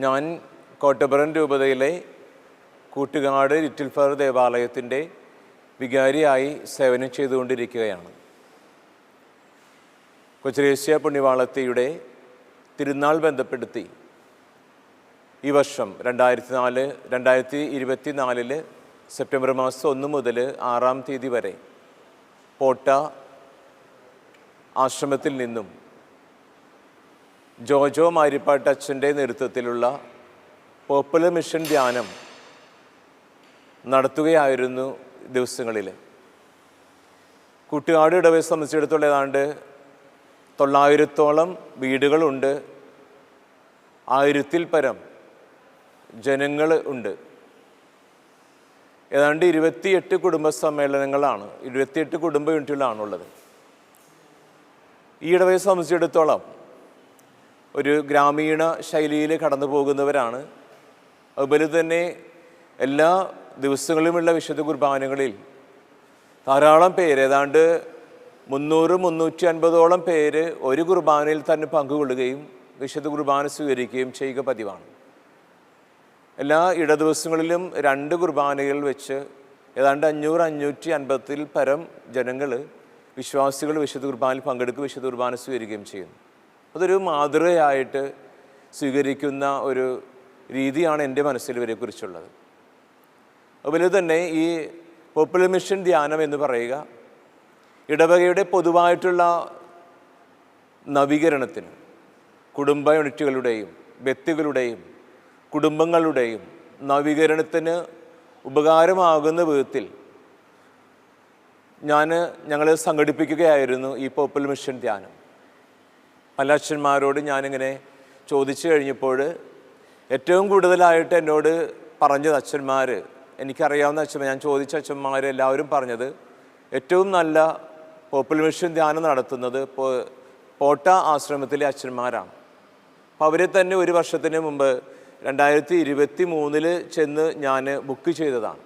ഞാൻ കോട്ടപ്പുറം രൂപതയിലെ Koottukad little flower ദേവാലയത്തിൻ്റെ വികാരിയായി സേവനം ചെയ്തുകൊണ്ടിരിക്കുകയാണ്. കൊച്ചുരേസ്യ പുണ്യവാളത്തിയുടെ തിരുനാൾ ബന്ധപ്പെടുത്തി ഈ വർഷം 2024 സെപ്റ്റംബർ മാസം 1 മുതൽ 6 തീയതി വരെ പോട്ട ആശ്രമത്തിൽ നിന്നും ജോജോ മാരിപ്പാട്ട് അച്ഛൻ്റെ നേതൃത്വത്തിലുള്ള പോപ്പുലർ മിഷൻ ധ്യാനം നടത്തുകയായിരുന്നു ദിവസങ്ങളിൽ. കൂട്ടുകാട് ഇടവയെ സംബന്ധിച്ചിടത്തോളം ഏതാണ്ട് 900-ഓളം വീടുകളുണ്ട്, 1000-ൽ പരം ജനങ്ങൾ ഉണ്ട്. ഏതാണ്ട് 28 കുടുംബ സമ്മേളനങ്ങളാണ്, 28 കുടുംബ യൂണിറ്റുകളാണുള്ളത്. ഈ ഇടവയെ സംബന്ധിച്ചിടത്തോളം ഒരു ഗ്രാമീണ ശൈലിയിൽ കടന്നു പോകുന്നവരാണ്. അതുപോലെ തന്നെ എല്ലാ ദിവസങ്ങളിലുമുള്ള വിശുദ്ധ കുർബാനകളിൽ ധാരാളം പേര്, ഏതാണ്ട് 300-350ഓളം പേര് ഒരു കുർബാനയിൽ തന്നെ പങ്കുകൊള്ളുകയും വിശുദ്ധ കുർബാന സ്വീകരിക്കുകയും ചെയ്യുക പതിവാണ്. എല്ലാ ഇടദിവസങ്ങളിലും 2 കുർബാനകൾ വെച്ച് ഏതാണ്ട് 500-550-ൽ പരം ജനങ്ങൾ, വിശ്വാസികൾ വിശുദ്ധ കുർബാനയിൽ പങ്കെടുക്കുക, വിശുദ്ധ കുർബാന സ്വീകരിക്കുകയും ചെയ്യുന്നു. അതൊരു മാതൃകയായിട്ട് സ്വീകരിക്കുന്ന ഒരു രീതിയാണ് എൻ്റെ മനസ്സിൽ ഇവരെക്കുറിച്ചുള്ളത്. അതുപോലെ തന്നെ ഈ പോപ്പുലർ മിഷൻ ധ്യാനം എന്ന് പറയുക ഇടവകയുടെ പൊതുവായിട്ടുള്ള നവീകരണത്തിന്, കുടുംബ യൂണിറ്റുകളുടെയും വ്യക്തികളുടെയും കുടുംബങ്ങളുടെയും നവീകരണത്തിന് ഉപകാരമാകുന്ന വിധത്തിൽ ഞങ്ങൾ സംഘടിപ്പിക്കുകയായിരുന്നു ഈ പോപ്പുലർ മിഷൻ ധ്യാനം. പല അച്ഛന്മാരോട് ഞാനിങ്ങനെ ചോദിച്ചു കഴിഞ്ഞപ്പോൾ ഏറ്റവും കൂടുതലായിട്ട് എന്നോട് പറഞ്ഞത് അച്ഛന്മാർ, എനിക്കറിയാവുന്ന അച്ഛന്മാർ, ഞാൻ ചോദിച്ച അച്ഛന്മാർ എല്ലാവരും പറഞ്ഞത് ഏറ്റവും നല്ല പോപ്പുലർ മിഷൻ ധ്യാനം നടത്തുന്നത് പോട്ട ആശ്രമത്തിലെ അച്ഛന്മാരാണ്. അപ്പോൾ അവരെ തന്നെ ഒരു വർഷത്തിന് മുമ്പ് 2023 ചെന്ന് ഞാൻ ബുക്ക് ചെയ്തതാണ്.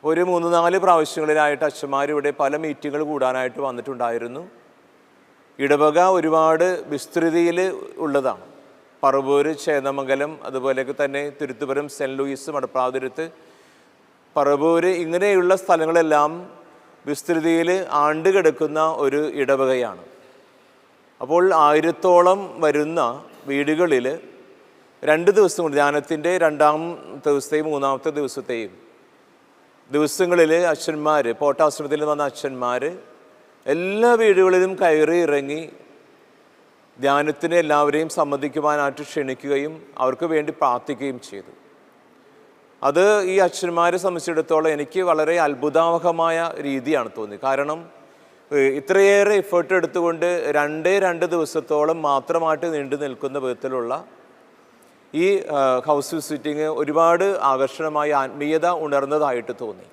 ഒരു 3-4 പ്രാവശ്യങ്ങളിലായിട്ട് അച്ഛന്മാർ ഇവിടെ പല മീറ്റിങ്ങുകൾ കൂടാനായിട്ട് വന്നിട്ടുണ്ടായിരുന്നു. ഇടവക ഒരുപാട് വിസ്തൃതിയിൽ ഉള്ളതാണ്. പറവൂര്, ചേന്നമംഗലം, അതുപോലെയൊക്കെ തന്നെ തിരുത്തുപുരം, സെൻറ്റ് ലൂയിസ്, മടപ്രാതുരത്ത്, പറവൂര്, ഇങ്ങനെയുള്ള സ്ഥലങ്ങളെല്ലാം വിസ്തൃതിയിൽ ആണ്ടുകിടക്കുന്ന ഒരു ഇടവകയാണ്. അപ്പോൾ 1000-ഓളം വരുന്ന വീടുകളിൽ 2 ദിവസം കൊണ്ട് ധ്യാനത്തിൻ്റെ 2-ാം ദിവസത്തെയും 3-ാമത്തെ ദിവസങ്ങളിൽ അച്ഛന്മാർ, പോട്ടാശ്രമത്തിൽ വന്ന അച്ഛന്മാർ എല്ലാ വീടുകളിലും കയറി ഇറങ്ങി ധ്യാനത്തിന് എല്ലാവരെയും സംബന്ധിക്കുവാനായിട്ട് ക്ഷണിക്കുകയും അവർക്ക് വേണ്ടി പ്രാർത്ഥിക്കുകയും ചെയ്തു. അത് ഈ അച്ഛന്മാരെ സംബന്ധിച്ചിടത്തോളം എനിക്ക് വളരെ അത്ഭുതാവഹമായ രീതിയാണ് തോന്നിയത്. കാരണം ഇത്രയേറെ എഫേർട്ട് എടുത്തുകൊണ്ട് 2 ദിവസത്തോളം മാത്രമായിട്ട് നീണ്ടു നിൽക്കുന്ന വിധത്തിലുള്ള ഈ ഹൗസ് വിസിറ്റിങ് ഒരുപാട് ആകർഷണമായ ആത്മീയത ഉണർന്നതായിട്ട് തോന്നി.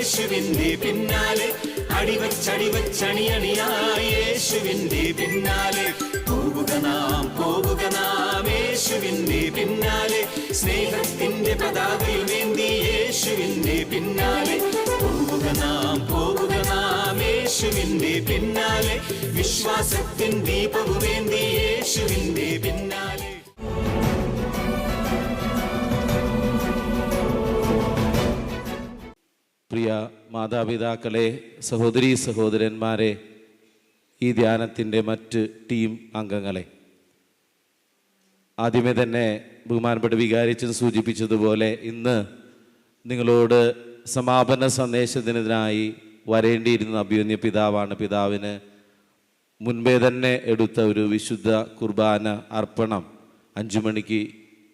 യേശുവിന്റെ പിന്നാലെ അടിവച്ചണിയായി യേശുവിന്റെ പിന്നാലെ പോവുക നാം യേശുവിന്റെ പിന്നാലെ സ്നേഹത്തിന്റെ പതാകയുമേന്തി യേശുവിന്റെ പിന്നാലെ പോവുക നാം യേശുവിന്റെ പിന്നാലെ വിശ്വാസത്തിൻ ദീപവുമേന്തി യേശുവിന്റെ പിന്നാലെ. പ്രിയ മാതാപിതാക്കളെ, സഹോദരീ സഹോദരന്മാരെ, ഈ ധ്യാനത്തിൻ്റെ മറ്റ് ടീം അംഗങ്ങളെ, ആദ്യമേ തന്നെ ബഹുമാനപ്പെട്ട വികാരിച്ചത് സൂചിപ്പിച്ചതുപോലെ ഇന്ന് നിങ്ങളോട് സമാപന സന്ദേശത്തിനായി വരേണ്ടിയിരുന്ന അഭിമന്യ പിതാവാണ്. പിതാവിന് മുൻപേ തന്നെ എടുത്ത ഒരു വിശുദ്ധ കുർബാന അർപ്പണം 5 മണിക്ക്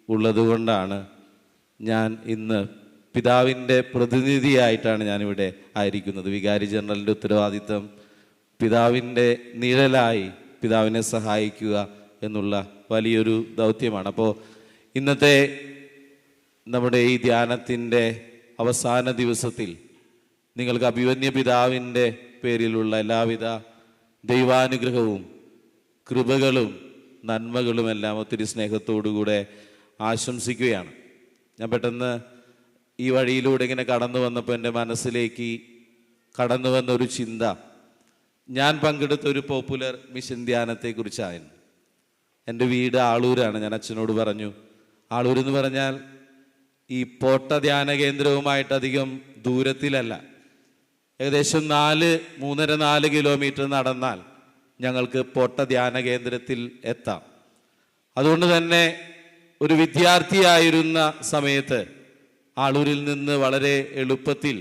ഉള്ളതുകൊണ്ടാണ് ഞാൻ ഇന്ന് പിതാവിൻ്റെ പ്രതിനിധിയായിട്ടാണ് ഞാനിവിടെ ആയിരിക്കുന്നത്. വികാരി ജനറലിൻ്റെ ഉത്തരവാദിത്തം പിതാവിൻ്റെ നിഴലായി പിതാവിനെ സഹായിക്കുക എന്നുള്ള വലിയൊരു ദൗത്യമാണ്. അപ്പോൾ ഇന്നത്തെ നമ്മുടെ ഈ ധ്യാനത്തിൻ്റെ അവസാന ദിവസത്തിൽ നിങ്ങൾക്ക് അഭിമന്യ പിതാവിൻ്റെ പേരിലുള്ള എല്ലാവിധ ദൈവാനുഗ്രഹവും കൃപകളും നന്മകളുമെല്ലാം ഒത്തിരി സ്നേഹത്തോടുകൂടെ ആശംസിക്കുകയാണ്. ഞാൻ പെട്ടെന്ന് ഈ വഴിയിലൂടെ ഇങ്ങനെ കടന്നു വന്നപ്പോൾ എൻ്റെ മനസ്സിലേക്ക് കടന്നു വന്ന ഒരു ചിന്ത ഞാൻ പങ്കെടുത്ത ഒരു പോപ്പുലർ മിഷൻ ധ്യാനത്തെക്കുറിച്ചായിരുന്നു. എൻ്റെ വീട് ആളൂരാണ്. ഞാൻ അച്ഛനോട് പറഞ്ഞു, ആളൂരെന്ന് പറഞ്ഞാൽ ഈ പോട്ട ധ്യാന കേന്ദ്രവുമായിട്ട് അധികം ദൂരത്തിലല്ല, ഏകദേശം 3.5-4 കിലോമീറ്റർ നടന്നാൽ ഞങ്ങൾക്ക് പോട്ട ധ്യാന കേന്ദ്രത്തിൽ എത്താം. അതുകൊണ്ട് തന്നെ ഒരു വിദ്യാർത്ഥിയായിരുന്ന സമയത്ത് ആളൂരിൽ നിന്ന് വളരെ എളുപ്പത്തിൽ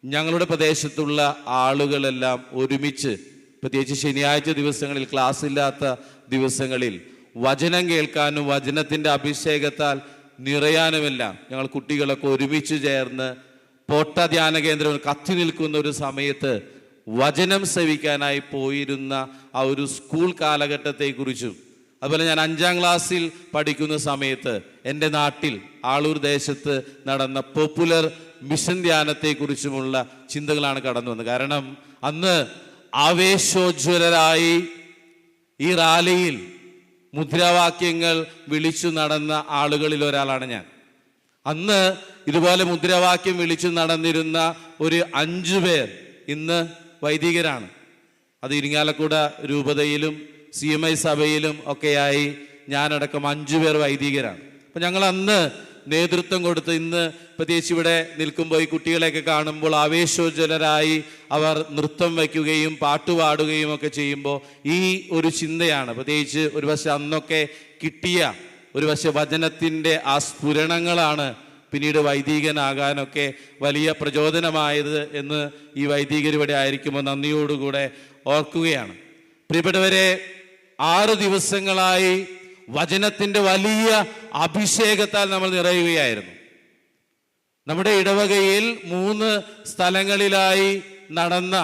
ഞങ്ങളുടെ പ്രദേശത്തുള്ള ആളുകളെല്ലാം ഒരുമിച്ച്, പ്രത്യേകിച്ച് ശനിയാഴ്ച ദിവസങ്ങളിൽ, ക്ലാസ് ഇല്ലാത്ത ദിവസങ്ങളിൽ വചനം കേൾക്കാനും വചനത്തിൻ്റെ അഭിഷേകത്താൽ നിറയാനുമെല്ലാം ഞങ്ങൾ കുട്ടികളൊക്കെ ഒരുമിച്ച് ചേർന്ന് പോട്ട ധ്യാന കേന്ദ്രം കത്തി നിൽക്കുന്ന ഒരു സമയത്ത് വചനം സേവിക്കാനായി പോയിരുന്ന ആ ഒരു സ്കൂൾ കാലഘട്ടത്തെക്കുറിച്ചും, അതുപോലെ ഞാൻ 5ാം ക്ലാസ്സിൽ പഠിക്കുന്ന സമയത്ത് എൻ്റെ നാട്ടിൽ ആളൂർ ദേശത്ത് നടന്ന പോപ്പുലർ മിഷൻ ധ്യാനത്തെക്കുറിച്ചുമുള്ള ചിന്തകളാണ് കടന്നു വന്നത്. കാരണം അന്ന് ആവേശോജ്വലരായി ഈ റാലിയിൽ മുദ്രാവാക്യങ്ങൾ വിളിച്ചു നടന്ന ആളുകളിൽ ഒരാളാണ് ഞാൻ. അന്ന് ഇതുപോലെ മുദ്രാവാക്യം വിളിച്ചു നടന്നിരുന്ന ഒരു 5 പേർ ഇന്ന് വൈദികരാണ്. അത് ഇരിങ്ങാലക്കുട രൂപതയിലും CMI സഭയിലും ഒക്കെയായി ഞാനടക്കം 5 പേർ വൈദികരാണ്. അപ്പം ഞങ്ങൾ അന്ന് നേതൃത്വം കൊടുത്ത് ഇന്ന് പ്രത്യേകിച്ച് ഇവിടെ നിൽക്കുമ്പോൾ ഈ കുട്ടികളെയൊക്കെ കാണുമ്പോൾ ആവേശോജ്വലരായി അവർ നൃത്തം വയ്ക്കുകയും പാട്ടുപാടുകയും ഒക്കെ ചെയ്യുമ്പോൾ ഈ ഒരു ചിന്തയാണ്. പ്രത്യേകിച്ച് ഒരു പക്ഷെ അന്നൊക്കെ കിട്ടിയ ഒരു പക്ഷെ വചനത്തിൻ്റെ ആ സ്ഫുരണങ്ങളാണ് പിന്നീട് വൈദികനാകാനൊക്കെ വലിയ പ്രചോദനമായത് എന്ന് ഈ വൈദികർ ഇവിടെ ആയിരിക്കുമ്പോൾ നന്ദിയോടുകൂടെ ഓർക്കുകയാണ്. പ്രിയപ്പെട്ടവരെ, 6 ദിവസങ്ങളായി വചനത്തിൻ്റെ വലിയ അഭിഷേകത്താൽ നമ്മൾ നിറയുകയായിരുന്നു. നമ്മുടെ ഇടവകയിൽ 3 സ്ഥലങ്ങളിലായി നടന്ന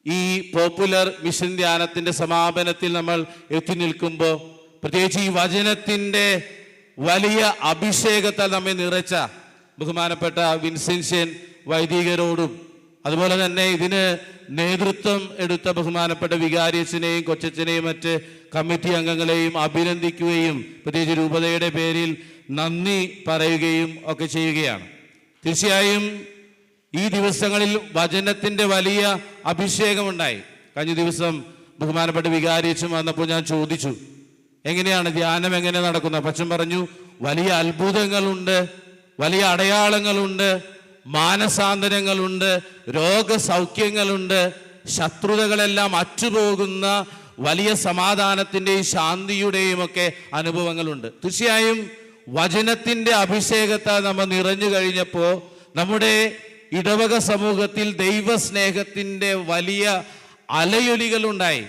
ഈ പോപ്പുലർ മിഷൻ ധ്യാനത്തിൻ്റെ സമാപനത്തിൽ നമ്മൾ എത്തി നിൽക്കുമ്പോൾ പ്രത്യേകിച്ച് ഈ വചനത്തിൻ്റെ വലിയ അഭിഷേകത്താൽ നമ്മെ നിറച്ച ബഹുമാനപ്പെട്ട വിൻസെൻഷ്യൻ വൈദികരോടും അതുപോലെ തന്നെ ഇതിന് നേതൃത്വം എടുത്ത ബഹുമാനപ്പെട്ട വികാരിയച്ഛനെയും കൊച്ചച്ഛനെയും മറ്റ് കമ്മിറ്റി അംഗങ്ങളെയും അഭിനന്ദിക്കുകയും പ്രത്യേകിച്ച് രൂപതയുടെ പേരിൽ നന്ദി പറയുകയും ഒക്കെ ചെയ്യുകയാണ്. തീർച്ചയായും ഈ ദിവസങ്ങളിൽ വചനത്തിൻ്റെ വലിയ അഭിഷേകമുണ്ടായി. കഴിഞ്ഞ ദിവസം ബഹുമാനപ്പെട്ട വികാരിയച്ഛൻ വന്നപ്പോൾ ഞാൻ ചോദിച്ചു, എങ്ങനെയാണ് ധ്യാനം എങ്ങനെ നടക്കുന്നത്? അച്ഛൻ പറഞ്ഞു, വലിയ അത്ഭുതങ്ങളുണ്ട്, വലിയ അടയാളങ്ങളുണ്ട്, മാനസാന്തരങ്ങളുണ്ട്, രോഗസൗഖ്യങ്ങളുണ്ട്, ശത്രുതകളെല്ലാം അറ്റുപോകുന്ന വലിയ സമാധാനത്തിൻ്റെയും ശാന്തിയുടെയും ഒക്കെ അനുഭവങ്ങളുണ്ട്. തീർച്ചയായും വചനത്തിൻ്റെ അഭിഷേകത്താൽ നമ്മൾ നിറഞ്ഞു കഴിഞ്ഞപ്പോൾ നമ്മുടെ ഇടവക സമൂഹത്തിൽ ദൈവസ്നേഹത്തിൻ്റെ വലിയ അലയൊലികളുണ്ടായി.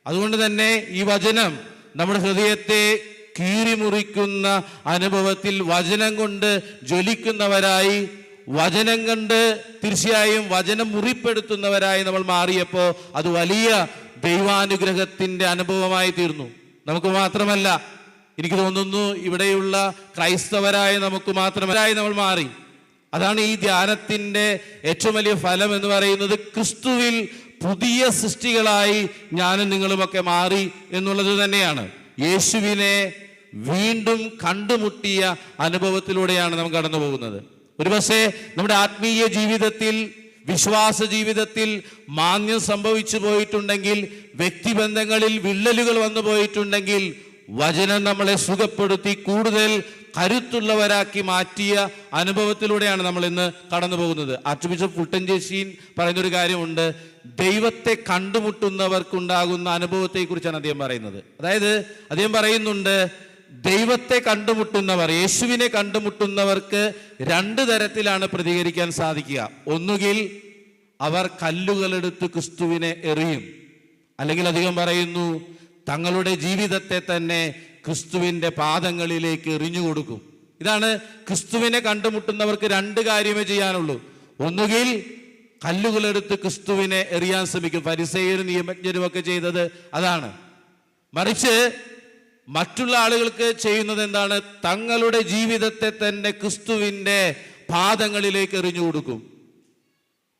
അതുകൊണ്ട് തന്നെ ഈ വചനം നമ്മുടെ ഹൃദയത്തെ കീറിമുറിക്കുന്ന അനുഭവത്തിൽ വചനം കൊണ്ട് ജ്വലിക്കുന്നവരായി, വചനം കണ്ട് തീർച്ചയായും വചനം മുറിപ്പെടുത്തുന്നവരായി നമ്മൾ മാറിയപ്പോൾ അത് വലിയ ദൈവാനുഗ്രഹത്തിൻ്റെ അനുഭവമായി തീർന്നു. നമുക്ക് മാത്രമല്ല, എനിക്ക് തോന്നുന്നു ഇവിടെയുള്ള ക്രൈസ്തവരായ നമുക്ക് മാത്രമല്ലായി നമ്മൾ മാറി. അതാണ് ഈ ധ്യാനത്തിൻ്റെ ഏറ്റവും വലിയ ഫലം എന്ന് പറയുന്നത്. ക്രിസ്തുവിൽ പുതിയ സൃഷ്ടികളായി ഞാനും നിങ്ങളുമൊക്കെ മാറി എന്നുള്ളത് തന്നെയാണ്. യേശുവിനെ വീണ്ടും കണ്ടുമുട്ടിയ അനുഭവത്തിലൂടെയാണ് നാം കടന്നു പോകുന്നത്. ഒരുപക്ഷെ നമ്മുടെ ആത്മീയ ജീവിതത്തിൽ, വിശ്വാസ ജീവിതത്തിൽ മാന്യം സംഭവിച്ചു പോയിട്ടുണ്ടെങ്കിൽ, വ്യക്തിബന്ധങ്ങളിൽ വിള്ളലുകൾ വന്നു പോയിട്ടുണ്ടെങ്കിൽ, വചനം നമ്മളെ സുഖപ്പെടുത്തി കൂടുതൽ കരുത്തുള്ളവരാക്കി മാറ്റിയ അനുഭവത്തിലൂടെയാണ് നമ്മൾ ഇന്ന് കടന്നു പോകുന്നത്. ആർച്ച് ബിഷപ്പ് ഫുൾട്ടൻ ജെഷീൻ പറയുന്നൊരു കാര്യമുണ്ട്, ദൈവത്തെ കണ്ടുമുട്ടുന്നവർക്കുണ്ടാകുന്ന അനുഭവത്തെക്കുറിച്ചാണ് അദ്ദേഹം പറയുന്നത്. അതായത് അദ്ദേഹം പറയുന്നുണ്ട്, ദൈവത്തെ കണ്ടുമുട്ടുന്നവർ, യേശുവിനെ കണ്ടുമുട്ടുന്നവർക്ക് 2 തരത്തിലാണ് പ്രതികരിക്കാൻ സാധിക്കുക. ഒന്നുകിൽ അവർ കല്ലുകളെടുത്ത് ക്രിസ്തുവിനെ എറിയും, അല്ലെങ്കിൽ അദ്ദേഹം പറയുന്നു തങ്ങളുടെ ജീവിതത്തെ തന്നെ ക്രിസ്തുവിൻ്റെ പാദങ്ങളിലേക്ക് എറിഞ്ഞു കൊടുക്കും. ഇതാണ് ക്രിസ്തുവിനെ കണ്ടുമുട്ടുന്നവർക്ക് 2 കാര്യമേ ചെയ്യാനുള്ളൂ. ഒന്നുകിൽ കല്ലുകളെടുത്ത് ക്രിസ്തുവിനെ എറിയാൻ ശ്രമിക്കും. ഫരിസേയരും നിയമജ്ഞരും ഒക്കെ ചെയ്തത് അതാണ്. മറിച്ച് മറ്റുള്ള ആളുകൾക്ക് ചെയ്യുന്നത് എന്താണ്? തങ്ങളുടെ ജീവിതത്തെ തന്നെ ക്രിസ്തുവിൻ്റെ പാദങ്ങളിലേക്ക് എറിഞ്ഞു കൊടുക്കും.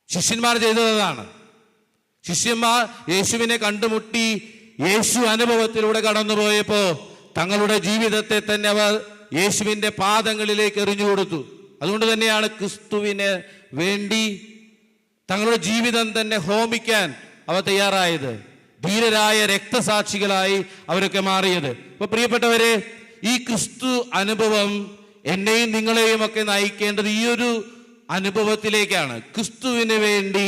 ശിഷ്യന്മാർ ചെയ്തതാണ്. ശിഷ്യന്മാർ യേശുവിനെ കണ്ടുമുട്ടി യേശു അനുഭവത്തിലൂടെ കടന്നുപോയപ്പോൾ തങ്ങളുടെ ജീവിതത്തെ തന്നെ അവർ യേശുവിൻ്റെ പാദങ്ങളിലേക്ക് എറിഞ്ഞു കൊടുത്തു. അതുകൊണ്ട് തന്നെയാണ് ക്രിസ്തുവിന് വേണ്ടി തങ്ങളുടെ ജീവിതം തന്നെ ഹോമിക്കാൻ അവർ തയ്യാറായത്. ധീരരായ രക്തസാക്ഷികളായി അവരൊക്കെ മാറിയത്. അപ്പൊ പ്രിയപ്പെട്ടവരെ, ഈ ക്രിസ്തു അനുഭവം എന്നെയും നിങ്ങളെയും ഒക്കെ നയിക്കേണ്ടത് ഈ ഒരു അനുഭവത്തിലേക്കാണ്. ക്രിസ്തുവിന് വേണ്ടി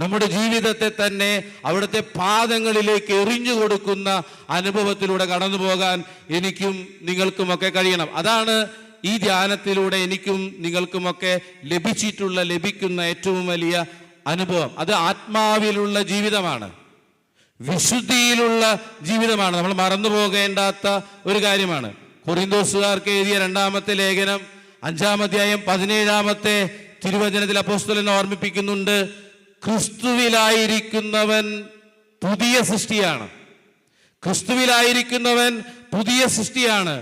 നമ്മുടെ ജീവിതത്തെ തന്നെ അവിടുത്തെ പാദങ്ങളിലേക്ക് എറിഞ്ഞു കൊടുക്കുന്ന അനുഭവത്തിലൂടെ കടന്നു പോകാൻ എനിക്കും നിങ്ങൾക്കുമൊക്കെ കഴിയണം. അതാണ് ഈ ധ്യാനത്തിലൂടെ എനിക്കും നിങ്ങൾക്കുമൊക്കെ ലഭിക്കുന്ന ഏറ്റവും വലിയ അനുഭവം. അത് ആത്മാവിലുള്ള ജീവിതമാണ്, വിശുദ്ധിയിലുള്ള ജീവിതമാണ്. നമ്മൾ മറന്നു പോകേണ്ടാത്ത ഒരു കാര്യമാണ്. കൊറിന്തോസുകാർക്ക് എഴുതിയ 2-ാമത്തെ ലേഖനം 5-ാം അധ്യായം 17-ാമത്തെ തിരുവചനത്തിൽ അപ്പോസ്തലൻ ഓർമ്മിപ്പിക്കുന്നുണ്ട്, ക്രിസ്തുവിലായിരിക്കുന്നവൻ പുതിയ സൃഷ്ടിയാണ്. ക്രിസ്തുവിലായിരിക്കുന്നവൻ പുതിയ സൃഷ്ടിയാണ്.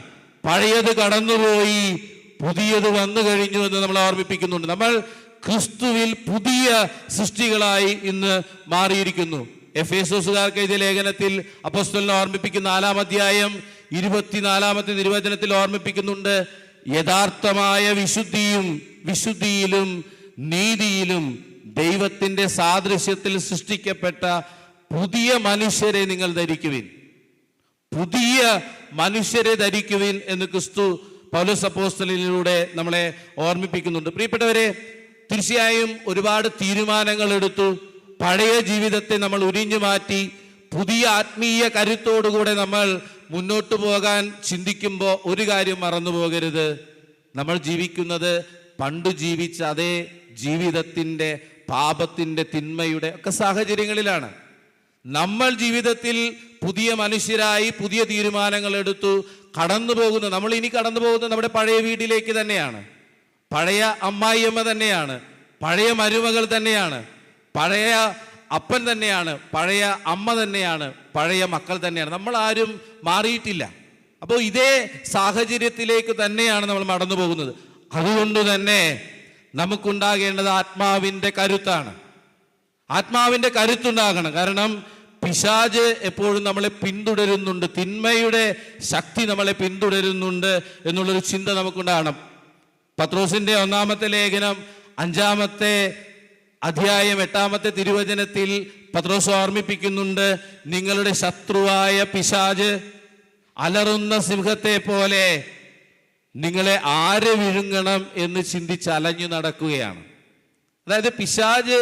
പഴയത് കടന്നുപോയി, പുതിയത് വന്നു കഴിഞ്ഞു എന്ന് നമ്മൾ ഓർമ്മിപ്പിക്കുന്നുണ്ട്. നമ്മൾ ക്രിസ്തുവിൽ പുതിയ സൃഷ്ടികളായി ഇന്ന് മാറിയിരിക്കുന്നു. എഫേസോസുകാർക്ക് എഴുതിയ ലേഖനത്തിൽ അപ്പോസ്തലൻ ഓർമ്മിപ്പിക്കുന്ന 4-ാം അധ്യായം 24-ാമത്തെ തിരുവചനത്തിൽ ഓർമ്മിപ്പിക്കുന്നുണ്ട്, യഥാർത്ഥമായ വിശുദ്ധിയിലും നീതിയിലും ദൈവത്തിന്റെ സാദൃശ്യത്തിൽ സൃഷ്ടിക്കപ്പെട്ട പുതിയ മനുഷ്യരെ നിങ്ങൾ ധരിക്കുവിൻ. പുതിയ മനുഷ്യരെ ധരിക്കുവിൻ എന്ന് ക്രിസ്തു പൗലോസ് അപ്പോസ്തലനിലൂടെ നമ്മളെ ഓർമ്മിപ്പിക്കുന്നുണ്ട്. പ്രിയപ്പെട്ടവരെ, തീർച്ചയായും ഒരുപാട് തീരുമാനങ്ങൾ എടുത്തു. പഴയ ജീവിതത്തെ നമ്മൾ ഉരിഞ്ഞു മാറ്റി പുതിയ ആത്മീയ കരുത്തോടുകൂടെ നമ്മൾ മുന്നോട്ട് പോകാൻ ചിന്തിക്കുമ്പോൾ ഒരു കാര്യം മറന്നു പോകരുത്. നമ്മൾ ജീവിക്കുന്നത് പണ്ട് ജീവിച്ച അതേ ജീവിതത്തിൻ്റെ, പാപത്തിൻ്റെ, തിന്മയുടെ ഒക്കെ സാഹചര്യങ്ങളിലാണ്. നമ്മൾ ജീവിതത്തിൽ പുതിയ മനുഷ്യരായി പുതിയ തീരുമാനങ്ങൾ എടുത്തു നമ്മൾ ഇനി കടന്നു പോകുന്നത് നമ്മുടെ പഴയ വീട്ടിലേക്ക് തന്നെയാണ്. പഴയ അമ്മായിയമ്മ തന്നെയാണ്, പഴയ മരുമകൾ തന്നെയാണ്, പഴയ അപ്പൻ തന്നെയാണ്, പഴയ അമ്മ തന്നെയാണ്, പഴയ മക്കൾ തന്നെയാണ്. നമ്മൾ ആരും മാറിയിട്ടില്ല. അപ്പോൾ ഇതേ സാഹചര്യത്തിലേക്ക് തന്നെയാണ് നമ്മൾ നടന്നു പോകുന്നത്. അതുകൊണ്ട് തന്നെ നമുക്കുണ്ടാകേണ്ടത് ആത്മാവിൻ്റെ കരുത്താണ്. ആത്മാവിൻ്റെ കരുത്തുണ്ടാകണം. കാരണം പിശാച് എപ്പോഴും നമ്മളെ പിന്തുടരുന്നുണ്ട്, തിന്മയുടെ ശക്തി നമ്മളെ പിന്തുടരുന്നുണ്ട് എന്നുള്ളൊരു ചിന്ത നമുക്കുണ്ടാകണം. പത്രോസിന്റെ 1-ാമത്തെ ലേഖനം 5-ാമത്തെ അധ്യായം 8-ാമത്തെ തിരുവചനത്തിൽ പത്രോസ് ഓർമ്മിപ്പിക്കുന്നുണ്ട്, നിങ്ങളുടെ ശത്രുവായ പിശാച് അലറുന്ന സിംഹത്തെ പോലെ നിങ്ങളെ ആരെ വിഴുങ്ങണം എന്ന് ചിന്തിച്ച് അലഞ്ഞു നടക്കുകയാണ്. അതായത് പിശാച്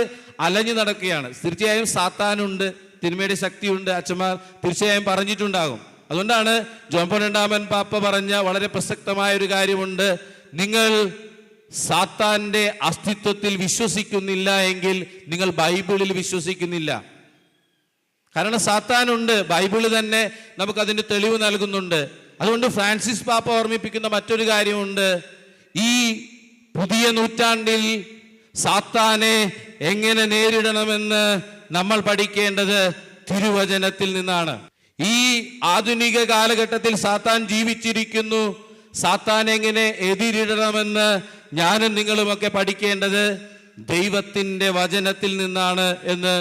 അലഞ്ഞു നടക്കുകയാണ്. തീർച്ചയായും സാത്താനുണ്ട്, തിന്മയുടെ ശക്തിയുണ്ട്. അച്ഛന്മാർ തീർച്ചയായും പറഞ്ഞിട്ടുണ്ടാകും. അതുകൊണ്ടാണ് ജോൺ പോൾ രണ്ടാമൻ പാപ്പ പറഞ്ഞ വളരെ പ്രസക്തമായ ഒരു കാര്യമുണ്ട്, നിങ്ങൾ സാത്താന്റെ അസ്തിത്വത്തിൽ വിശ്വസിക്കുന്നില്ല എങ്കിൽ നിങ്ങൾ ബൈബിളിൽ വിശ്വസിക്കുന്നില്ല. കാരണം സാത്താനുണ്ട്, ബൈബിള് തന്നെ നമുക്കതിന് തെളിവ് നൽകുന്നുണ്ട്. അതുകൊണ്ട് ഫ്രാൻസിസ് പാപ്പ ഓർമ്മിപ്പിക്കുന്ന മറ്റൊരു കാര്യമുണ്ട്, ഈ പുതിയ നൂറ്റാണ്ടിൽ സാത്താനെ എങ്ങനെ നേരിടണമെന്ന് നമ്മൾ പഠിക്കേണ്ടത് തിരുവചനത്തിൽ നിന്നാണ്. ഈ ആധുനിക കാലഘട്ടത്തിൽ സാത്താൻ ജീവിച്ചിരിക്കുന്നു. സാത്താൻ എങ്ങനെ എതിരിടണമെന്ന് ഞാനും നിങ്ങളുമൊക്കെ പഠിക്കേണ്ടത് ദൈവത്തിൻ്റെ വചനത്തിൽ നിന്നാണ് എന്ന്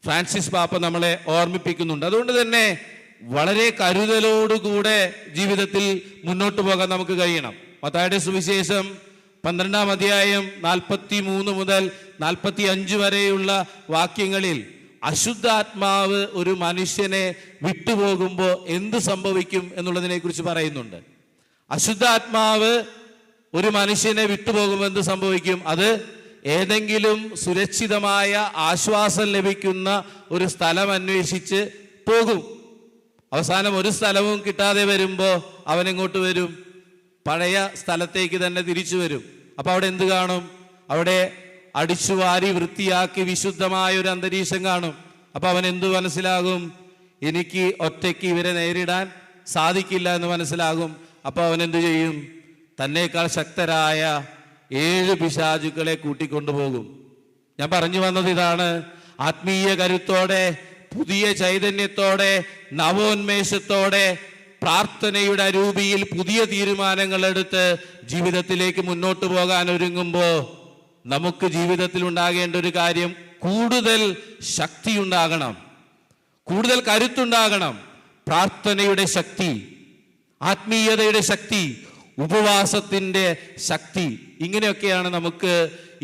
ഫ്രാൻസിസ് പാപ്പ നമ്മളെ ഓർമ്മിപ്പിക്കുന്നുണ്ട്. അതുകൊണ്ട് തന്നെ വളരെ കരുതലോടുകൂടെ ജീവിതത്തിൽ മുന്നോട്ട് പോകാൻ നമുക്ക് കഴിയണം. മത്തായിയുടെ സുവിശേഷം 12-ാം അധ്യായം 43 മുതൽ 45 വരെയുള്ള വാക്യങ്ങളിൽ അശുദ്ധാത്മാവ് ഒരു മനുഷ്യനെ വിട്ടുപോകുമ്പോൾ എന്ത് സംഭവിക്കും എന്നുള്ളതിനെ കുറിച്ച് പറയുന്നുണ്ട്. അശുദ്ധാത്മാവ് ഒരു മനുഷ്യനെ വിട്ടുപോകുമ്പോൾ എന്ത് സംഭവിക്കും? അത് ഏതെങ്കിലും സുരക്ഷിതമായ ആശ്വാസം ലഭിക്കുന്ന ഒരു സ്ഥലം അന്വേഷിച്ച് പോകും. അവസാനം ഒരു സ്ഥലവും കിട്ടാതെ വരുമ്പോൾ അവനെങ്ങോട്ട് വരും? പഴയ സ്ഥലത്തേക്ക് തന്നെ തിരിച്ചു വരും. അപ്പൊ അവിടെ എന്ത് കാണും? അവിടെ അടിച്ചുവാരി വൃത്തിയാക്കി വിശുദ്ധമായ ഒരു അന്തരീക്ഷം കാണും. അപ്പൊ അവൻ എന്ത് മനസ്സിലാകും? എനിക്ക് ഒറ്റയ്ക്ക് ഇവരെ നേരിടാൻ സാധിക്കില്ല എന്ന് മനസ്സിലാകും. അപ്പൊ അവൻ എന്തു ചെയ്യും? തന്നേക്കാൾ ശക്തരായ 7 പിശാചുക്കളെ കൂട്ടിക്കൊണ്ടുപോകും. ഞാൻ പറഞ്ഞു വന്നത് ഇതാണ്, ആത്മീയ കരുത്തോടെ പുതിയ ചൈതന്യത്തോടെ, നവോന്മേഷത്തോടെ, പ്രാർത്ഥനയുടെ അരൂപിയിൽ പുതിയ തീരുമാനങ്ങൾ എടുത്ത് ജീവിതത്തിലേക്ക് മുന്നോട്ട് പോകാൻ ഒരുങ്ങുമ്പോൾ നമുക്ക് ജീവിതത്തിൽ ഉണ്ടാകേണ്ട ഒരു കാര്യം, കൂടുതൽ ശക്തി ഉണ്ടാകണം, കൂടുതൽ കരുത്തുണ്ടാകണം. പ്രാർത്ഥനയുടെ ശക്തി, ആത്മീയതയുടെ ശക്തി, ഉപവാസത്തിൻ്റെ ശക്തി, ഇങ്ങനെയൊക്കെയാണ് നമുക്ക്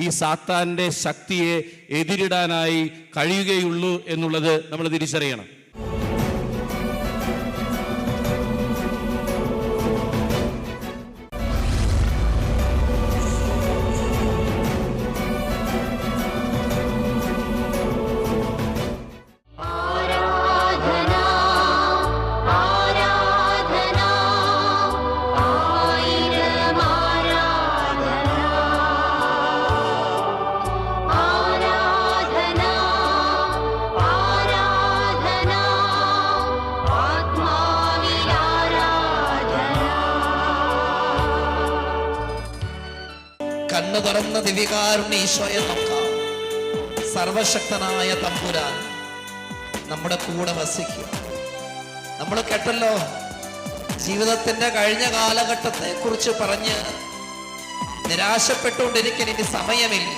ഈ സാത്താൻ്റെ ശക്തിയെ എതിരിടാനായി കഴിയുകയുള്ളൂ എന്നുള്ളത് നമ്മൾ തിരിച്ചറിയണം. കണ്ണു തുറന്ന ദിവ്യകാരുണ്യ ഈശോയെ നോക്കാം. സർവശക്തനായ തമ്പുരാൻ നമ്മുടെ കൂടെ വസിക്കുക. നമ്മൾ കേട്ടല്ലോ, ജീവിതത്തിന്റെ കഴിഞ്ഞ കാലഘട്ടത്തെ കുറിച്ച് പറഞ്ഞ് നിരാശപ്പെട്ടുകൊണ്ടിരിക്കാൻ ഇനി സമയമില്ല.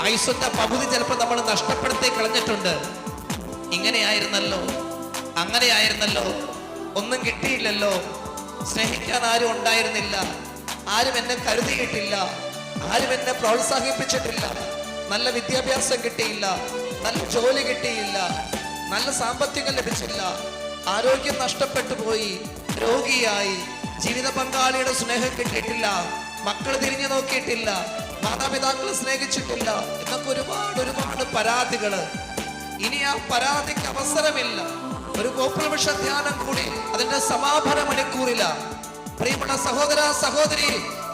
ആയുസ്സിന്റെ പകുതി ചിലപ്പോൾ നമ്മൾ നഷ്ടപ്പെടുത്തി കളഞ്ഞിട്ടുണ്ട്. ഇങ്ങനെയായിരുന്നല്ലോ, അങ്ങനെയായിരുന്നല്ലോ, ഒന്നും കിട്ടിയില്ലല്ലോ, സ്നേഹിക്കാൻ ആരും ഉണ്ടായിരുന്നില്ല, ആരും എന്നെ കരുതിയിട്ടില്ല, ആരും എന്നെ പ്രോത്സാഹിപ്പിച്ചിട്ടില്ല, നല്ല വിദ്യാഭ്യാസം കിട്ടിയില്ല, നല്ല ജോലി കിട്ടിയില്ല, നല്ല സാമ്പത്തികം ലഭിച്ചില്ല, ആരോഗ്യം നഷ്ടപ്പെട്ടു പോയി, രോഗിയായി, ജീവിത പങ്കാളിയുടെ സ്നേഹം കിട്ടിയിട്ടില്ല, മക്കൾ തിരിഞ്ഞു നോക്കിയിട്ടില്ല, മാതാപിതാക്കളെ സ്നേഹിച്ചിട്ടില്ല എന്നൊക്കെ ഒരുപാട് പരാതികള്. ഇനി ആ പരാതിക്ക് അവസരമില്ല. ഒരു ഗോകുലമിഷ ധ്യാനം കൂടി അതിന്റെ സമാപന മണിക്കൂറില. പ്രിയപ്പെട്ട സഹോദര സഹോദരി,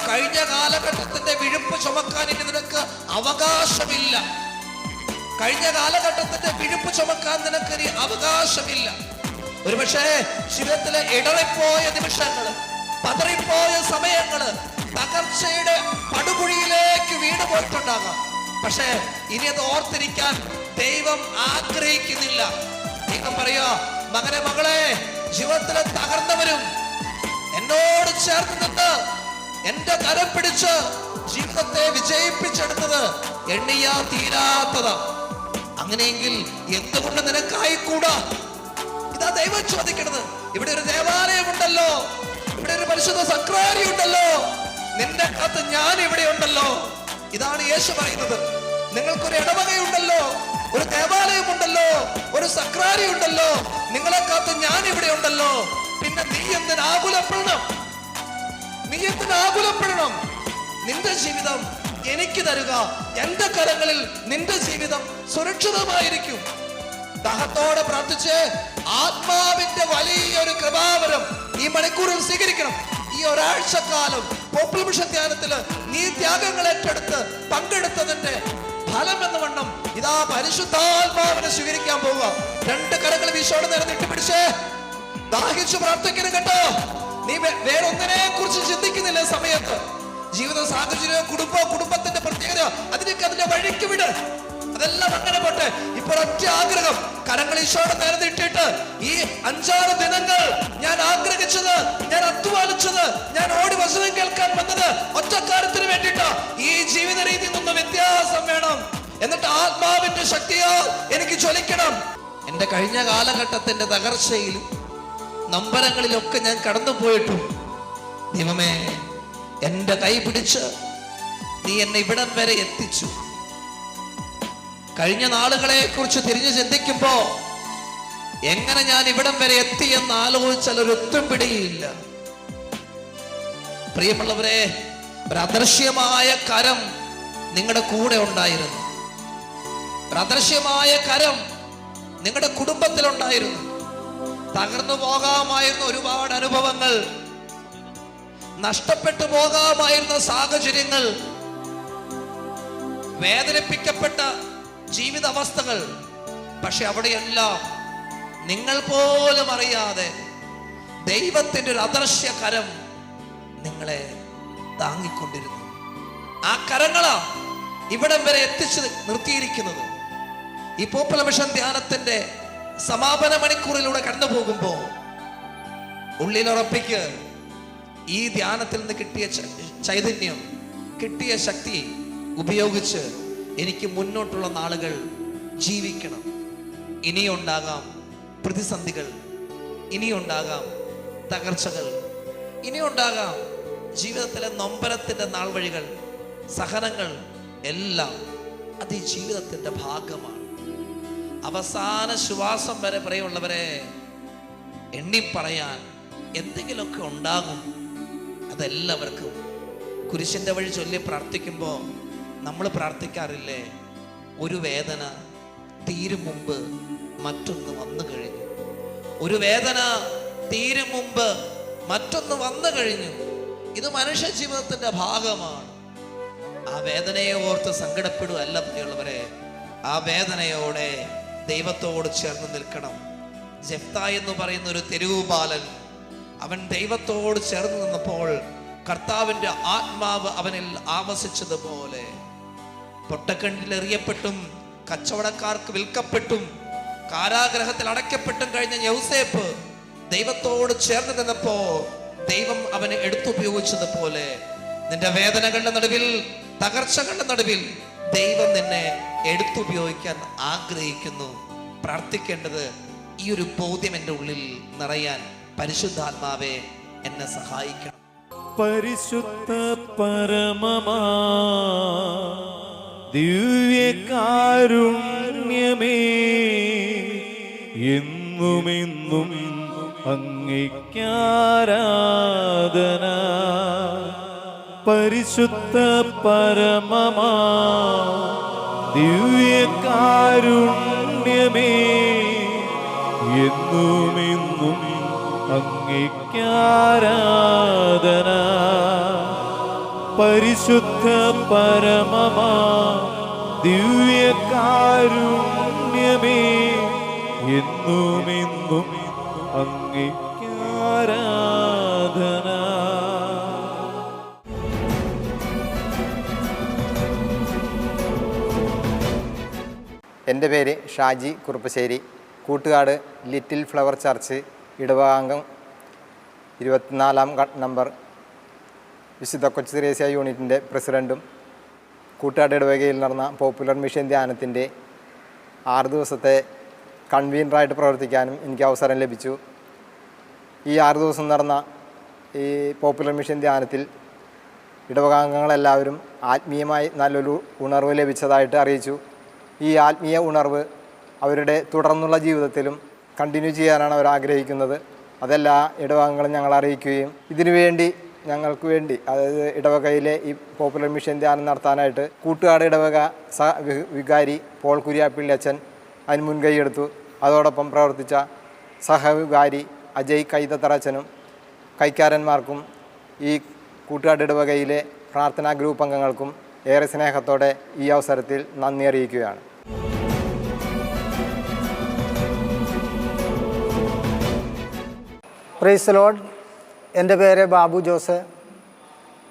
കഴിഞ്ഞ കാലഘട്ടത്തിന്റെ വിഴുപ്പ് ചുമക്കാൻ ഇനി നിനക്ക് അവകാശമില്ല. കഴിഞ്ഞ കാലഘട്ടത്തിന്റെ വിഴുപ്പ് ചുമക്കാൻ നിനക്ക് ഇനി അവകാശമില്ല. ഒരുപക്ഷെ ജീവിതത്തിലെ ഇടറിപ്പോയ നിമിഷങ്ങള്, പതറിപ്പോയ സമയങ്ങള്, തകർച്ചയുടെ പടുകുഴിയിലേക്ക് വീണ് പോയിട്ടുണ്ടാകാം. പക്ഷെ ഇനി അത് ഓർത്തിരിക്കാൻ ദൈവം ആഗ്രഹിക്കുന്നില്ല. ദൈവം പറയാ, മകനെ മകളെ, ജീവിതത്തിലെ തകർന്നവരും എന്നോട് ചേർന്ന് നിന്ന് എന്റെ കരം പിടിച്ച് ജീവിതത്തെ വിജയിപ്പിച്ചെടുത്തത് എണ്ണിയാ തീരാത്തതാ. അങ്ങനെയെങ്കിൽ എന്തുകൊണ്ട് നിനക്കായിക്കൂടാ? ഇതാ ദൈവം ചോദിക്കണത്. ഇവിടെ ഒരു ദേവാലയം ഉണ്ടല്ലോ, ഇവിടെ ഒരു പരിശുദ്ധ സക്രാരി ഉണ്ടല്ലോ, നിന്റെ കാത്ത് ഞാൻ ഇവിടെ ഉണ്ടല്ലോ. ഇതാണ് യേശു പറയുന്നത്. നിങ്ങൾക്കൊരു ഇടവകയുണ്ടല്ലോ, ഒരു ദേവാലയം ഉണ്ടല്ലോ, ഒരു സക്രാരി ഉണ്ടല്ലോ, നിങ്ങളെ കാത്ത് ഞാൻ ഇവിടെ ഉണ്ടല്ലോ. പിന്നെ നീ എന്തിന് ആകുലപ്പെടണം? നീ എന്തിന് ആകുലപ്പെടണം? നിന്റെ ജീവിതം എനിക്ക് തരുക. എന്റെ കരങ്ങളിൽ നിന്റെ ജീവിതം സുരക്ഷിതമായിരിക്കും. ദാഹത്തോടെ പ്രാർത്ഥിച്ച് ആത്മാവിന്റെ വലിയൊരു കൃപാവരം ഈ മണിക്കൂറിൽ സ്വീകരിക്കണം. ഈ ഒരാഴ്ചക്കാലം പോപ്പുലർ മിഷൻ ധ്യാനത്തില് നീ ത്യാഗങ്ങൾ ഏറ്റെടുത്ത് പങ്കെടുത്തതിന്റെ ഫലം എന്ന വണ്ണം ഇതാ പരിശുദ്ധാത്മാവിനെ സ്വീകരിക്കാൻ പോവുക. രണ്ട് കരങ്ങൾ ഈശോയുടെ നേരെ നീട്ടിപ്പിടിച്ചേ ദാഹിച്ചു പ്രാർത്ഥിക്കണം കേട്ടോ. നീ വേറൊന്നിനെ കുറിച്ച് ചിന്തിക്കുന്നില്ല സമയത്ത്. ജീവിത സാഹചര്യം, കുടുംബത്തിന്റെ പ്രത്യേകത, അതിനൊക്കെ അതിന്റെ വഴിക്ക് വിട്. അതെല്ലാം അങ്ങനെ പോട്ടെ. ഇപ്പോൾ ഒറ്റ ആഗ്രഹം, കരങ്ങൾ ഈശോയുടെ നേരെ നീട്ടിയിട്ട് ഈ 5-6 ദിനങ്ങൾ ഞാൻ ആഗ്രഹിച്ചത്, ഞാൻ അധ്വാനിച്ചത്, ഞാൻ ഓടി വചനം കേൾക്കാൻ വന്നത് ഒറ്റ കാര്യത്തിന് വേണ്ടിയിട്ടാ. ഈ ജീവിത രീതിയിൽ നിന്ന് വ്യത്യാസം വേണം. എന്നിട്ട് ആത്മാവിന്റെ ശക്തിയാൽ എനിക്ക് ജ്വലിക്കണം. എന്റെ കഴിഞ്ഞ കാലഘട്ടത്തിന്റെ തകർച്ചയിലും നമ്പരങ്ങളിലൊക്കെ ഞാൻ കടന്നു പോയിട്ടും ദൈവമേ, എന്റെ കൈ പിടിച്ച് നീ എന്നെ ഇവിടം വരെ എത്തിച്ചു. കഴിഞ്ഞ നാളുകളെ കുറിച്ച് തിരിഞ്ഞു ചിന്തിക്കുമ്പോ എങ്ങനെ ഞാൻ ഇവിടം വരെ എത്തി എന്ന് ആലോചിച്ചാൽ ഒരു ഒത്തും പിടിയില്ല. പ്രിയമുള്ളവരെ, ഒരു അദൃശ്യമായ കരം നിങ്ങളുടെ കൂടെ ഉണ്ടായിരുന്നു. ഒരു അദൃശ്യമായ കരം നിങ്ങളുടെ കുടുംബത്തിലുണ്ടായിരുന്നു. തകർന്നു പോകാമായിരുന്ന ഒരുപാട് അനുഭവങ്ങൾ, നഷ്ടപ്പെട്ടു പോകാമായിരുന്ന സാഹചര്യങ്ങൾ, വേദനിപ്പിക്കപ്പെട്ട ജീവിതാവസ്ഥകൾ, പക്ഷെ അവിടെയെല്ലാം നിങ്ങൾ പോലും അറിയാതെ ദൈവത്തിന്റെ ഒരു അദൃശ്യ കരം നിങ്ങളെ താങ്ങിക്കൊണ്ടിരുന്നു. ആ കരങ്ങളാ ഇവിടം വരെ എത്തിച്ച് നിർത്തിയിരിക്കുന്നത്. ഈ പോപ്പുലർ മിഷൻ ധ്യാനത്തിന്റെ സമാപന മണിക്കൂറിലൂടെ കടന്നു പോകുമ്പോൾ ഉള്ളിലുറപ്പിക്ക് ഈ ധ്യാനത്തിൽ നിന്ന് കിട്ടിയ ചൈതന്യം, കിട്ടിയ ശക്തി ഉപയോഗിച്ച് എനിക്ക് മുന്നോട്ടുള്ള നാളുകൾ ജീവിക്കണം. ഇനിയുണ്ടാകാം പ്രതിസന്ധികൾ, ഇനിയുണ്ടാകാം തകർച്ചകൾ, ഇനിയുണ്ടാകാം ജീവിതത്തിലെ നൊമ്പരത്തിന്റെ നാൾ വഴികൾ, സഹനങ്ങൾ എല്ലാം അത് ഈ ജീവിതത്തിന്റെ ഭാഗമാണ്. അവസാന ശ്വാസം വരെ പ്രിയമുള്ളവരെ എണ്ണി പറയാൻ എന്തെങ്കിലുമൊക്കെ ഉണ്ടാകും. അതെല്ലാവർക്കും കുരിശിന്റെ വഴി ചൊല്ലി പ്രാർത്ഥിക്കുമ്പോൾ നമ്മൾ പ്രാർത്ഥിക്കാറില്ലേ, ഒരു വേദന തീരും മുമ്പ് മറ്റൊന്ന് വന്നു കഴിഞ്ഞു, ഒരു വേദന തീരും മുമ്പ് മറ്റൊന്ന് വന്നു കഴിഞ്ഞു. ഇത് മനുഷ്യ ജീവിതത്തിന്റെ ഭാഗമാണ്. ആ വേദനയെ ഓർത്ത് സങ്കടപ്പെടുകയല്ല പ്രിയമുള്ളവരെ, ആ വേദനയോടെ ദൈവത്തോട് ചേർന്ന് നിൽക്കണം. ജെഫ്ത എന്ന് പറയുന്ന ഒരു തെരുവു ബാലൻ, അവൻ ദൈവത്തോട് ചേർന്ന് നിന്നപ്പോൾ കർത്താവിന്റെ ആത്മാവ് അവനിൽ ആവസിച്ചതുപോലെ, പൊട്ടക്കണ്ണിൽ എറിയപ്പെട്ടും കച്ചവടക്കാർക്ക് വിൽക്കപ്പെട്ടും കാരാഗ്രഹത്തിൽ അടയ്ക്കപ്പെട്ടും കഴിഞ്ഞ യൗസേപ്പ് ദൈവത്തോട് ചേർന്ന് നിന്നപ്പോ ദൈവം അവനെ എടുത്തുപയോഗിച്ചതുപോലെ നിന്റെ വേദനകളുടെ നടുവിൽ, തകർച്ചകളുടെ നടുവിൽ ദൈവം നിന്നെ എടുത്തുപയോഗിക്കാൻ ആഗ്രഹിക്കുന്നു. പ്രാർത്ഥിക്കേണ്ടത് ഈ ഒരു ബോധ്യം എൻ്റെ ഉള്ളിൽ നിറയാൻ പരിശുദ്ധാത്മാവെ എന്നെ സഹായിക്കണം. പരിശുദ്ധ പരമമാ ദിവ്യകാരുണ്യമേ, എന്നുമെന്നും അങ്ങേക്കാരാധന. പരിശുദ്ധ പരമമാ ദിവ്യകാരുണ്യമേ, എന്നുമെന്നും അങ്ങേക്കാരാധന. പരിശുദ്ധ പരമമാ ദിവ്യകാരുണ്യമേ, എന്നുമെന്നും അങ്ങേക്കാരാധന. എൻ്റെ പേര് Shaji Kuruppassery, Koottukad little flower church ഇടവകാംഗം 24-ാം നമ്പർ വിശുദ്ധ കൊച്ചു ത്രേസ്യ യൂണിറ്റിൻ്റെ പ്രസിഡൻറ്റും. കൂട്ടുകാട് ഇടവകയിൽ നടന്ന പോപ്പുലർ മിഷൻ ധ്യാനത്തിൻ്റെ 6 ദിവസത്തെ കൺവീനറായിട്ട് പ്രവർത്തിക്കാനും എനിക്ക് അവസരം ലഭിച്ചു. ഈ 6 ദിവസം നടന്ന ഈ പോപ്പുലർ മിഷൻ ധ്യാനത്തിൽ ഇടവകാംഗങ്ങളെല്ലാവരും ആത്മീയമായി നല്ലൊരു ഉണർവ് ലഭിച്ചതായിട്ട് അറിയിച്ചു. ഈ ആത്മീയ ഉണർവ് അവരുടെ തുടർന്നുള്ള ജീവിതത്തിലും കണ്ടിന്യൂ ചെയ്യാനാണ് അവർ ആഗ്രഹിക്കുന്നത്. അതെല്ലാ ഇടവകങ്ങളും ഞങ്ങൾ അറിയിക്കുകയും ഇതിനുവേണ്ടി ഞങ്ങൾക്ക് വേണ്ടി, അതായത് ഇടവകയിലെ ഈ പോപ്പുലർ മിഷൻ ധ്യാനം നടത്താനായിട്ട് കൂട്ടുകാട് ഇടവക വികാരി പോൾ കുര്യാപ്പിള്ളി അച്ഛൻ അതിന് മുൻകൈയെടുത്തു. അതോടൊപ്പം പ്രവർത്തിച്ച സഹവികാരി അജയ് കൈതത്തറച്ചനും കൈക്കാരന്മാർക്കും ഈ കൂട്ടുകാട് ഇടവകയിലെ പ്രാർത്ഥനാ ഗ്രൂപ്പ് അംഗങ്ങൾക്കും ഏറെ സ്നേഹത്തോടെ ഈ അവസരത്തിൽ നന്ദി അറിയിക്കുകയാണ്. Praise Lord. എൻ്റെ പേര് ബാബു ജോസ്.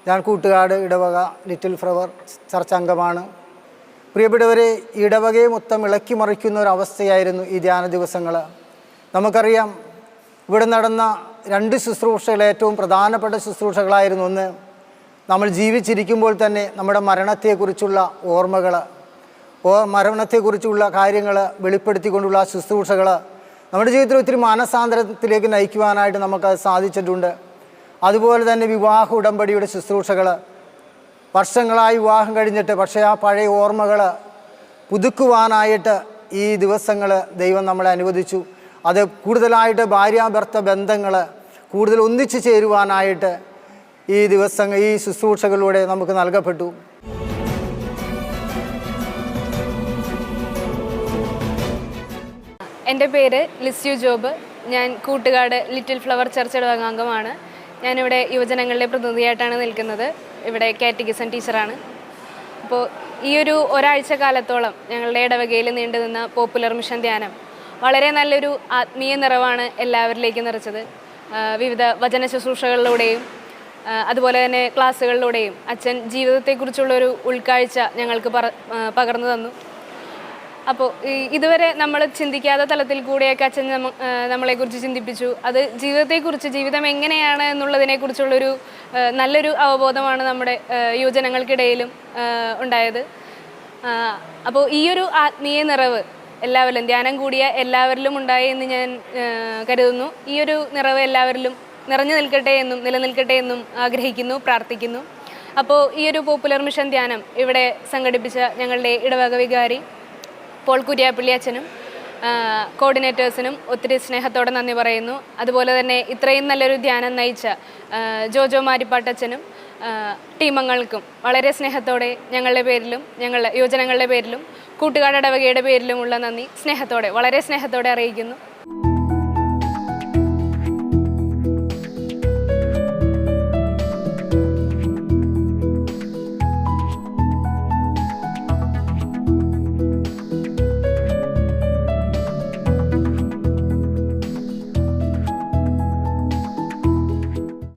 ഞാൻ കൂട്ടുകാട് ഇടവക ലിറ്റിൽ ഫ്ലവർ ചർച്ച് അംഗമാണ്. പ്രിയപ്പെട്ടവരെ, ഇടവകയെ മൊത്തം ഇളക്കി മറിക്കുന്ന ഒരവസ്ഥയായിരുന്നു ഈ ധ്യാന ദിവസങ്ങൾ. നമുക്കറിയാം, ഇവിടെ നടന്ന 2 ശുശ്രൂഷകൾ ഏറ്റവും പ്രധാനപ്പെട്ട ശുശ്രൂഷകളായിരുന്നു. ഒന്ന്, നമ്മൾ ജീവിച്ചിരിക്കുമ്പോൾ തന്നെ നമ്മുടെ മരണത്തെക്കുറിച്ചുള്ള ഓർമ്മകൾ, മരണത്തെക്കുറിച്ചുള്ള കാര്യങ്ങൾ വെളിപ്പെടുത്തിക്കൊണ്ടുള്ള ശുശ്രൂഷകൾ നമ്മുടെ ജീവിതത്തിൽ ഒത്തിരി മാനസാന്തരത്തിലേക്ക് നയിക്കുവാനായിട്ട് നമുക്കത് സാധിച്ചിട്ടുണ്ട്. അതുപോലെ തന്നെ വിവാഹ ഉടമ്പടിയുടെ ശുശ്രൂഷകൾ, വർഷങ്ങളായി വിവാഹം കഴിഞ്ഞിട്ട് പക്ഷേ ആ പഴയ ഓർമ്മകൾ പുതുക്കുവാനായിട്ട് ഈ ദിവസങ്ങൾ ദൈവം നമ്മളെ അനുവദിച്ചു. അത് കൂടുതലായിട്ട് ഭാര്യാഭർത്ത ബന്ധങ്ങൾ കൂടുതൽ ഒന്നിച്ചു ചേരുവാനായിട്ട് ഈ ദിവസങ്ങൾ, ഈ ശുശ്രൂഷകളിലൂടെ നമുക്ക് നൽകപ്പെട്ടു. എൻ്റെ പേര് ലിസ്യു ജോബ്. ഞാൻ കൂട്ടുകാട് ലിറ്റിൽ ഫ്ലവർ ചർച്ച് ഇടവകാംഗമാണ്. ഞാനിവിടെ യുവജനങ്ങളുടെ പ്രതിനിധിയായിട്ടാണ് നിൽക്കുന്നത്. ഇവിടെ കാറ്റഗിസം ടീച്ചറാണ്. അപ്പോൾ ഈ ഒരാഴ്ച കാലത്തോളം ഞങ്ങളുടെ ഇടവകയിൽ നീണ്ടു നിന്ന പോപ്പുലർ മിഷൻ ധ്യാനം വളരെ നല്ലൊരു ആത്മീയ നിറവാണ് എല്ലാവരിലേക്കും നിറച്ചത്. വിവിധ വചന ശുശ്രൂഷകളിലൂടെയും അതുപോലെ തന്നെ ക്ലാസ്സുകളിലൂടെയും അച്ഛൻ ജീവിതത്തെക്കുറിച്ചുള്ളൊരു ഉൾക്കാഴ്ച ഞങ്ങൾക്ക് പകർന്നു തന്നു. അപ്പോൾ ഇതുവരെ നമ്മൾ ചിന്തിക്കാത്ത തലത്തിൽ കൂടെയൊക്കെ അച്ഛൻ നമ്മളെക്കുറിച്ച് ചിന്തിപ്പിച്ചു. അത് ജീവിതത്തെക്കുറിച്ച്, ജീവിതം എങ്ങനെയാണ് എന്നുള്ളതിനെക്കുറിച്ചുള്ളൊരു നല്ലൊരു അവബോധമാണ് നമ്മുടെ യുവജനങ്ങൾക്കിടയിലും ഉണ്ടായത്. അപ്പോൾ ഈ ഒരു ആത്മീയ നിറവ് എല്ലാവരിലും, ധ്യാനം കൂടിയ എല്ലാവരിലും ഉണ്ടായി എന്ന് ഞാൻ കരുതുന്നു. ഈ ഒരു നിറവ് എല്ലാവരിലും നിറഞ്ഞു നിൽക്കട്ടെ എന്നും നിലനിൽക്കട്ടെ എന്നും ആഗ്രഹിക്കുന്നു, പ്രാർത്ഥിക്കുന്നു. അപ്പോൾ ഈ ഒരു പോപ്പുലർ മിഷൻ ധ്യാനം ഇവിടെ സംഘടിപ്പിച്ച ഞങ്ങളുടെ ഇടവക വികാരി പോൾ കുര്യാപ്പള്ളി അച്ഛനും കോർഡിനേറ്റേഴ്സിനും ഒത്തിരി സ്നേഹത്തോടെ നന്ദി പറയുന്നു. അതുപോലെ തന്നെ ഇത്രയും നല്ലൊരു ധ്യാനം നയിച്ച ജോജോ മാരിപ്പാട്ടച്ഛനും ടീമംഗങ്ങൾക്കും വളരെ സ്നേഹത്തോടെ ഞങ്ങളുടെ പേരിലും ഞങ്ങളുടെ യുവജനങ്ങളുടെ പേരിലും കൂട്ടുകാട് ഇടവകയുടെ പേരിലുമുള്ള നന്ദി വളരെ സ്നേഹത്തോടെ അറിയിക്കുന്നു.